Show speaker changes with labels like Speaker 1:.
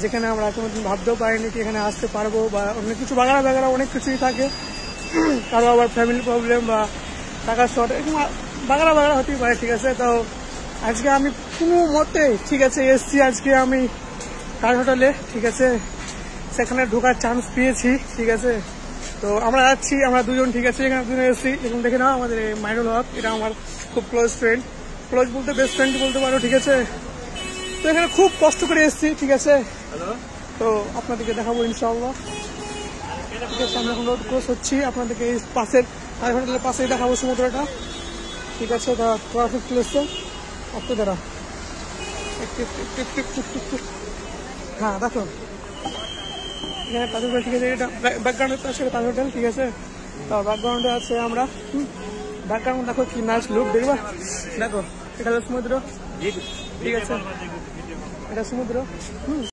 Speaker 1: যেখানে আমরা কোনোদিন ভাবতেও পারিনি কি এখানে আসতে পারবো, বা অনেক কিছু বাগারা অনেক কিছুই থাকে। কারো আবার ফ্যামিলি প্রবলেম বা টাকার শর্ট, এরকম বাগারা হতেই পারে, ঠিক আছে। তো আজকে আমি কোনো মতে, ঠিক আছে, এসছি আজকে আমি তাজ হোটেলে, ঠিক আছে, সেখানে ঢোকার চান্স পেয়েছি, ঠিক আছে। তো আমরা যাচ্ছি, আমরা দুজন, ঠিক আছে, এখানে দুজন এসেছি। এখন দেখে নাও আমাদের মাইনুল হক, এটা আমার খুব ক্লোজ বলতে বেস্ট ফ্রেন্ড বলতে পারো, ঠিক আছে। তো এখানে খুব কষ্ট করে এসেছি, ঠিক আছে। তো আপনাদেরকে দেখাবো ইনশাআল্লাহ, ঠিক আছে। আমি এখন রোড ক্রস হচ্ছি, আপনাদেরকে এই পাশের তাজ হোটেলের পাশেই দেখাবো সমুদ্রটা, ঠিক আছে। ট্রাফিক চলেছে একটু দাঁড়া, হ্যাঁ দেখো এখানে তাজ হোটেল, ঠিক আছে। এটা ব্যাকগ্রাউন্ডে পাশে তাজ হোটেল, ঠিক আছে। তো ব্যাকগ্রাউন্ডে আছে আমরা, ব্যাকগ্রাউন্ড দেখো কি নাইস লুক, দেখবা, দেখো এটা হলো সমুদ্র, ঠিক আছে, এটা সমুদ্র।